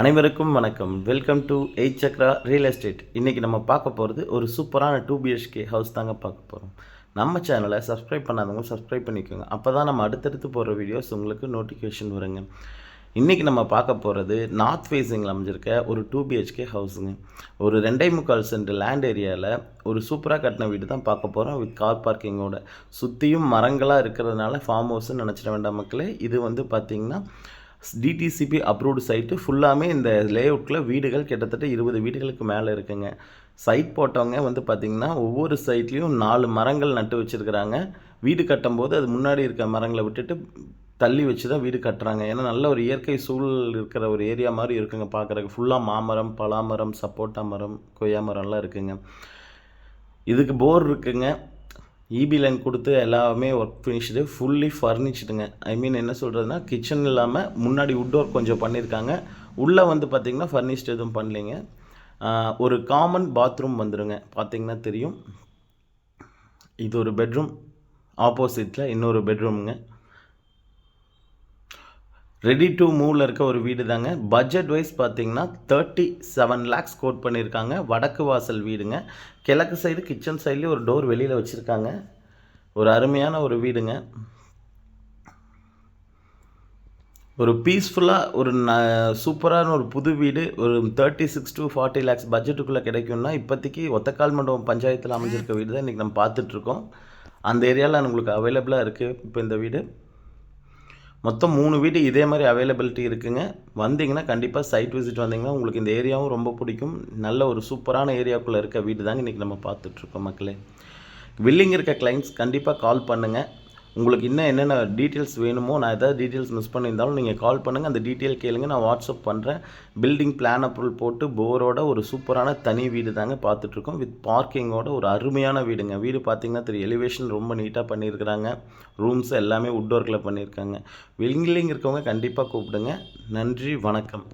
அனைவருக்கும் வணக்கம். Welcome to 8 Chakra real estate. இன்றைக்கி நம்ம பார்க்க போகிறது ஒரு சூப்பரான 2 BHK ஹவுஸ் தாங்க பார்க்க போகிறோம். நம்ம சேனலை சப்ஸ்கிரைப் பண்ணாதவங்க சப்ஸ்கிரைப் பண்ணிக்கோங்க. அப்போ தான் நம்ம அடுத்தடுத்து போகிற வீடியோஸ் உங்களுக்கு நோட்டிஃபிகேஷன் வருங்க. இன்றைக்கி நம்ம பார்க்க போகிறது நார்த் ஃபேஸிங்கில் அமைஞ்சிருக்க ஒரு 2 BHK ஹவுஸுங்க. ஒரு 2.25 சென்ட் லேண்ட் ஏரியாவில் ஒரு சூப்பராக கட்டின வீடு தான் பார்க்க போகிறோம், வித் கார் பார்க்கிங்கோட. சுற்றியும் மரங்களாக இருக்கிறதுனால ஃபார்ம் ஹவுஸ்ன்னு நினச்சிட வேண்டாம் மக்களே. இது வந்து பார்த்திங்கன்னா டிடிசிபி அப்ரூவ்டு சைட்டு. ஃபுல்லாமே இந்த லேஅவுட்டில் வீடுகள் கிட்டத்தட்ட 20 வீடுகளுக்கு மேலே இருக்குங்க. சைட் போட்டவங்க வந்து பார்த்திங்கன்னா ஒவ்வொரு சைட்லேயும் 4 மரங்கள் நட்டு வச்சுருக்கிறாங்க. வீடு கட்டும்போது அது முன்னாடி இருக்க மரங்களை விட்டுட்டு தள்ளி வச்சு தான் வீடு கட்டுறாங்க. ஏன்னா நல்ல ஒரு இயற்கை சூழல் இருக்கிற ஒரு ஏரியா மாதிரி இருக்குங்க பார்க்குறதுக்கு. ஃபுல்லாக மாமரம், பலாமரம், சப்போட்டா மரம், கொய்யா மரம்லாம் இருக்குங்க. இதுக்கு போர் இருக்குங்க. இபி லைன் கொடுத்து எல்லாமே ஒர்க் ஃபினிஷ்டு, ஃபுல்லி ஃபர்னிஷ்டுங்க. ஐ மீன் என்ன சொல்கிறதுனா, கிச்சன் இல்லாமல் முன்னாடி வுட் ஒர்க் கொஞ்சம் பண்ணியிருக்காங்க. உள்ளே வந்து பார்த்திங்கன்னா ஃபர்னிஷ்டு எதுவும் பண்ணலைங்க. ஒரு காமன் பாத்ரூம் வந்துடுங்க. பார்த்திங்கன்னா தெரியும். இது ஒரு பெட்ரூம், ஆப்போசிட்டில் இன்னொரு பெட்ரூமுங்க. ரெடி டு மூவில் இருக்க ஒரு வீடு தாங்க. பட்ஜெட் வைஸ் பார்த்தீங்கன்னா 37 lakhs கோட் பண்ணியிருக்காங்க. வடக்கு வாசல் வீடுங்க. கிழக்கு சைடு கிச்சன் சைட்லேயும் ஒரு டோர் வெளியில் வச்சுருக்காங்க. ஒரு அருமையான ஒரு வீடுங்க. ஒரு பீஸ்ஃபுல்லாக ஒரு சூப்பரான ஒரு புது வீடு ஒரு 36 to 40 lakhs பட்ஜெட்டுக்குள்ளே கிடைக்கும்னா இப்போதைக்கு ஒத்தக்கால் மண்டபம் பஞ்சாயத்தில் அமைஞ்சிருக்க வீடு தான் இன்றைக்கி நம்ம பார்த்துட்ருக்கோம். அந்த ஏரியாவில் உங்களுக்கு அவைலபிளாக இருக்குது இப்போ இந்த வீடு. மொத்தம் 3 வீடு இதே மாதிரி அவைலபிலிட்டி இருக்குங்க. வந்தீங்கன்னா கண்டிப்பாக சைட் விசிட் வந்தீங்கன்னா உங்களுக்கு இந்த ஏரியாவும் ரொம்ப பிடிக்கும். நல்ல ஒரு சூப்பரான ஏரியாவுக்குள்ளே இருக்க வீடு தாங்க இன்றைக்கி நம்ம பார்த்துட்ருக்கோம் மக்களே. வில்லிங் இருக்க கிளைண்ட்ஸ் கண்டிப்பாக கால் பண்ணுங்கள். உங்களுக்கு இன்னும் என்னென்ன டீட்டெயில்ஸ் வேணுமோ, நான் எதாவது டீட்டெயில்ஸ் மிஸ் பண்ணியிருந்தாலும் நீங்கள் கால் பண்ணுங்கள். அந்த டீட்டெயில் கேளுங்க, நான் வாட்ஸ்அப் பண்ணுறேன். பில்டிங் பிளான் அப்ரூவல் போட்டு போரோட ஒரு சூப்பரான தனி வீடு தாங்க பார்த்துட்ருக்கோம், வித் பார்க்கிங்கோட ஒரு அருமையான வீடுங்க. வீடு பார்த்திங்கன்னா தெரியும், எலிவேஷன் ரொம்ப நீட்டாக பண்ணியிருக்கிறாங்க. ரூம்ஸ் எல்லாமே வுட் ஒர்க்கில் பண்ணியிருக்காங்க. வில்லிங் இருக்கவங்க கண்டிப்பாக கூப்பிடுங்க. நன்றி, வணக்கம்.